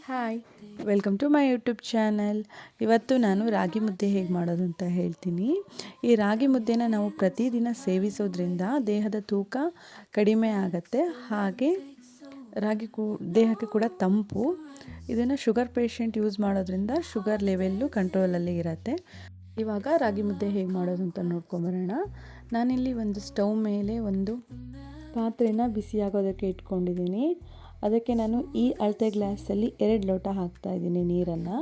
Hi, welcome to my YouTube channel. ಇವತ್ತು ನಾನು ರಾಗಿ ಮುದ್ದೆ ಹೇಗೆ ಮಾಡೋದು ಅಂತ ಹೇಳ್ತೀನಿ. ಈ ರಾಗಿ ಮುದ್ದೆನ ನಾವು ಪ್ರತಿದಿನ ಸೇವಿಸೋದ್ರಿಂದ ದೇಹದ ತೂಕ ಕಡಿಮೆ ಆಗುತ್ತೆ. ಹಾಗೆ ರಾಗಿ ದೇಹಕ್ಕೆ ಕೂಡ ತಂಪು. ಇದನ್ನು ಶುಗರ್ ಪೇಷಂಟ್ ಯೂಸ್ ಮಾಡೋದ್ರಿಂದ ಶುಗರ್ ಲೆವೆಲ್ಲು ಕಂಟ್ರೋಲಲ್ಲಿ ಇರುತ್ತೆ. ಇವಾಗ ರಾಗಿ ಮುದ್ದೆ ಹೇಗೆ ಮಾಡೋದು ಅಂತ ನೋಡ್ಕೊಂಬರೋಣ. ನಾನಿಲ್ಲಿ ಒಂದು ಸ್ಟವ್ ಮೇಲೆ ಒಂದು ಪಾತ್ರೆನ ಬಿಸಿಯಾಗೋದಕ್ಕೆ ಇಟ್ಕೊಂಡಿದ್ದೀನಿ. ಅದಕ್ಕೆ ನಾನು ಈ ಅಳತೆ ಗ್ಲಾಸಲ್ಲಿ 2 ಲೋಟ ಹಾಕ್ತಾಯಿದ್ದೀನಿ ನೀರನ್ನು.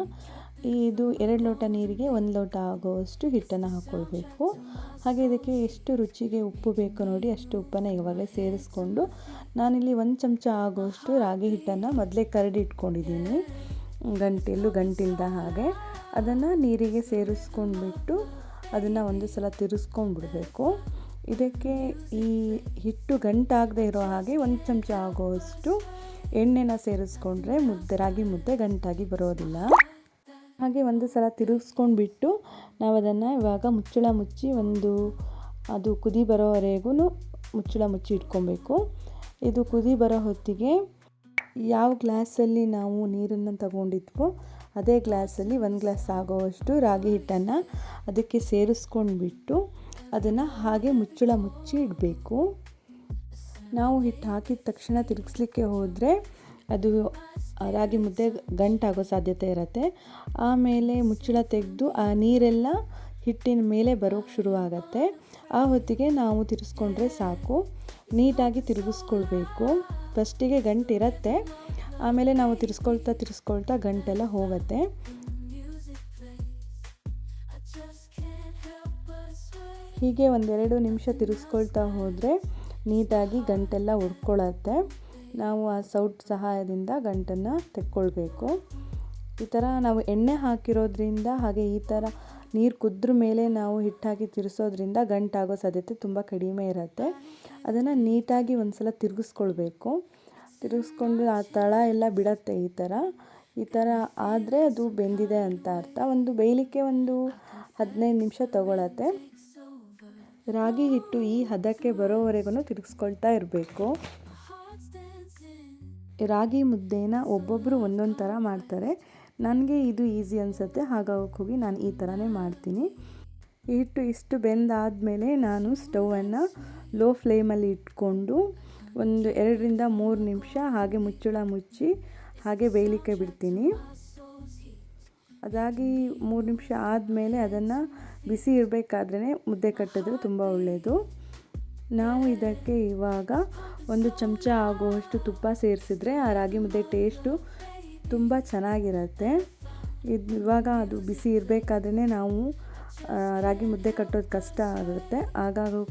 ಇದು 2 ಲೋಟ ನೀರಿಗೆ 1 ಲೋಟ ಆಗೋವಷ್ಟು ಹಿಟ್ಟನ್ನು ಹಾಕ್ಕೊಳ್ಬೇಕು. ಹಾಗೆ ಇದಕ್ಕೆ ಎಷ್ಟು ರುಚಿಗೆ ಉಪ್ಪು ಬೇಕು ನೋಡಿ ಅಷ್ಟು ಉಪ್ಪನ್ನು ಇವಾಗಲೇ ಸೇರಿಸ್ಕೊಂಡು ನಾನಿಲ್ಲಿ 1 ಚಮಚ ಆಗೋಷ್ಟು ರಾಗಿ ಹಿಟ್ಟನ್ನು ಮೊದಲೇ ಕರಡಿಟ್ಕೊಂಡಿದ್ದೀನಿ. ಗಂಟಿಲ್ದ ಹಾಗೆ ಅದನ್ನು ನೀರಿಗೆ ಸೇರಿಸ್ಕೊಂಡ್ಬಿಟ್ಟು ಅದನ್ನು ಒಂದು ಸಲ ತಿರುಗಿಸ್ಕೊಂಡ್ಬಿಡಬೇಕು. ಇದಕ್ಕೆ ಈ ಹಿಟ್ಟು ಗಂಟಾಗದೇ ಇರೋ ಹಾಗೆ 1 ಚಮಚ ಆಗೋವಷ್ಟು ಎಣ್ಣೆನ ಸೇರಿಸ್ಕೊಂಡ್ರೆ ರಾಗಿ ಮುದ್ದೆ ಗಂಟಾಗಿ ಬರೋದಿಲ್ಲ. ಹಾಗೆ ಒಂದು ಸಲ ತಿರುಗಿಸ್ಕೊಂಡ್ಬಿಟ್ಟು ನಾವು ಅದನ್ನು ಇವಾಗ ಮುಚ್ಚಳ ಮುಚ್ಚಿ ಅದು ಕುದಿ ಬರೋವರೆಗೂ ಮುಚ್ಚಳ ಮುಚ್ಚಿ ಇಟ್ಕೊಬೇಕು. ಇದು ಕುದಿ ಬರೋ ಹೊತ್ತಿಗೆ ಯಾವ ಗ್ಲಾಸಲ್ಲಿ ನಾವು ನೀರನ್ನು ತಗೊಂಡಿದ್ವೋ ಅದೇ ಗ್ಲಾಸಲ್ಲಿ 1 ಗ್ಲಾಸ್ ಆಗೋವಷ್ಟು ರಾಗಿ ಹಿಟ್ಟನ್ನು ಅದಕ್ಕೆ ಸೇರಿಸ್ಕೊಂಡ್ಬಿಟ್ಟು ಅದನ್ನು ಹಾಗೆ ಮುಚ್ಚಳ ಮುಚ್ಚಿ ಇಡಬೇಕು. ನಾವು ಹಿಟ್ಟು ಹಾಕಿದ ತಕ್ಷಣ ತಿರುಗಿಸ್ಲಿಕ್ಕೆ ಹೋದರೆ ಅದು ರಾಗಿ ಮುದ್ದೆ ಗಂಟಾಗೋ ಸಾಧ್ಯತೆ ಇರುತ್ತೆ. ಆಮೇಲೆ ಮುಚ್ಚಳ ತೆಗೆದು ಆ ನೀರೆಲ್ಲ ಹಿಟ್ಟಿನ ಮೇಲೆ ಬರೋಕ್ಕೆ ಶುರುವಾಗತ್ತೆ. ಆ ಹೊತ್ತಿಗೆ ನಾವು ತಿರ್ಗಿಸ್ಕೊಂಡ್ರೆ ಸಾಕು. ನೀಟಾಗಿ ತಿರುಗಿಸ್ಕೊಳ್ಬೇಕು. ಫಸ್ಟಿಗೆ ಗಂಟಿರುತ್ತೆ, ಆಮೇಲೆ ನಾವು ತಿರ್ಸ್ಕೊಳ್ತಾ ಗಂಟೆಲ್ಲ ಹೋಗುತ್ತೆ. ಹೀಗೆ 1-2 ನಿಮಿಷ ತಿರುಗಿಸ್ಕೊಳ್ತಾ ಹೋದರೆ ನೀಟಾಗಿ ಗಂಟೆಲ್ಲ ಉಡ್ಕೊಳ್ಳುತ್ತೆ. ನಾವು ಆ ಸೌಟ್ ಸಹಾಯದಿಂದ ಗಂಟನ್ನು ತೆಕ್ಕೊಳ್ಬೇಕು. ಈ ಥರ ನಾವು ಎಣ್ಣೆ ಹಾಕಿರೋದ್ರಿಂದ ಹಾಗೆ ಈ ಥರ ನೀರು ಕುದ್ರ ಮೇಲೆ ನಾವು ಹಿಟ್ಟಾಗಿ ತಿರ್ಸೋದ್ರಿಂದ ಗಂಟಾಗೋ ಸಾಧ್ಯತೆ ತುಂಬ ಕಡಿಮೆ ಇರುತ್ತೆ. ಅದನ್ನು ನೀಟಾಗಿ ಒಂದು ಸಲ ತಿರುಗಿಸ್ಕೊಂಡು ಆ ತಳ ಎಲ್ಲ ಬಿಡತ್ತೆ. ಈ ಥರ ಆದರೆ ಅದು ಬೆಂದಿದೆ ಅಂತ ಅರ್ಥ. ಬೇಯಲಿಕ್ಕೆ 15 ನಿಮಿಷ ತಗೊಳತ್ತೆ. ರಾಗಿ ಹಿಟ್ಟು ಈ ಹದಕ್ಕೆ ಬರೋವರೆಗೂ ತಿರುಗಿಸ್ಕೊಳ್ತಾ ಇರಬೇಕು. ರಾಗಿ ಮುದ್ದೆನ ಒಬ್ಬೊಬ್ಬರು ಒಂದೊಂದು ಥರ ಮಾಡ್ತಾರೆ. ನನಗೆ ಇದು ಈಸಿ ಅನಿಸುತ್ತೆ, ಹಾಗಾಗಿ ನಾನು ಈ ಥರನೇ ಮಾಡ್ತೀನಿ. ಈ ಹಿಟ್ಟು ಇಷ್ಟು ಬೆಂದಾದಮೇಲೆ ನಾನು ಸ್ಟವನ್ನು ಲೋ ಫ್ಲೇಮಲ್ಲಿ ಇಟ್ಕೊಂಡು 2-3 ನಿಮಿಷ ಹಾಗೆ ಮುಚ್ಚಳ ಮುಚ್ಚಿ ಹಾಗೆ ಬೇಯಲಿಕ್ಕೆ ಬಿಡ್ತೀನಿ. ಅದಾಗಿ 3 ನಿಮಿಷ ಆದಮೇಲೆ ಅದನ್ನು ಬಿಸಿ ಇರಬೇಕಾದ್ರೇ ಮುದ್ದೆ ಕಟ್ಟಿದ್ರೆ ತುಂಬ ಒಳ್ಳೆಯದು. ನಾವು ಇದಕ್ಕೆ ಇವಾಗ 1 ಚಮಚ ಆಗುವಷ್ಟು ತುಪ್ಪ ಸೇರಿಸಿದ್ರೆ ಆ ರಾಗಿ ಮುದ್ದೆ ಟೇಸ್ಟು ತುಂಬ ಚೆನ್ನಾಗಿರುತ್ತೆ. ಇವಾಗ ಅದು ಬಿಸಿ ಇರಬೇಕಾದ್ರೇ ನಾವು ರಾಗಿ ಮುದ್ದೆ ಕಟ್ಟೋದು ಕಷ್ಟ ಆಗುತ್ತೆ.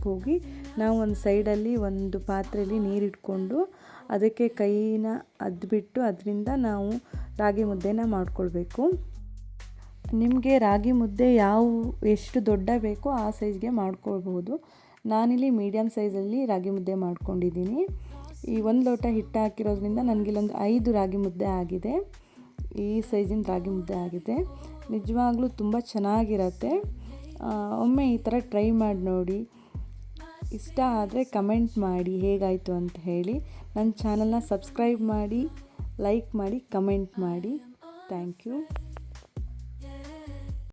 ಹೋಗಿ ನಾವು ಒಂದು ಸೈಡಲ್ಲಿ ಒಂದು ಪಾತ್ರೆಯಲ್ಲಿ ನೀರಿಟ್ಕೊಂಡು ಅದಕ್ಕೆ ಕೈನ ಅದ್ಬಿಟ್ಟು ಅದರಿಂದ ನಾವು ರಾಗಿ ಮುದ್ದೆನ ಮಾಡ್ಕೊಳ್ಬೇಕು. ನಿಮಗೆ ರಾಗಿ ಮುದ್ದೆ ಎಷ್ಟು ದೊಡ್ಡ ಬೇಕೋ ಆ ಸೈಜ್ಗೆ ಮಾಡ್ಕೊಳ್ಬೋದು. ನಾನಿಲ್ಲಿ ಮೀಡಿಯಮ್ ಸೈಜಲ್ಲಿ ರಾಗಿ ಮುದ್ದೆ ಮಾಡ್ಕೊಂಡಿದ್ದೀನಿ. ಈ 1 ಲೋಟ ಹಿಟ್ಟು ಹಾಕಿರೋದ್ರಿಂದ ನನಗಿಲ್ಲೊಂದು 5 ರಾಗಿ ಮುದ್ದೆ ಆಗಿದೆ. ಈ ಸೈಜಿನ ರಾಗಿ ಮುದ್ದೆ ಆಗಿದೆ. ನಿಜವಾಗ್ಲೂ ತುಂಬ ಚೆನ್ನಾಗಿರುತ್ತೆ. ಒಮ್ಮೆ ಈ ಥರ ಟ್ರೈ ಮಾಡಿ ನೋಡಿ. ಇಷ್ಟ ಆದರೆ ಕಮೆಂಟ್ ಮಾಡಿ ಹೇಗಾಯಿತು ಅಂತ ಹೇಳಿ. ನನ್ನ ಚಾನಲ್ನ ಸಬ್ಸ್ಕ್ರೈಬ್ ಮಾಡಿ, ಲೈಕ್ ಮಾಡಿ, ಕಮೆಂಟ್ ಮಾಡಿ. Thank you.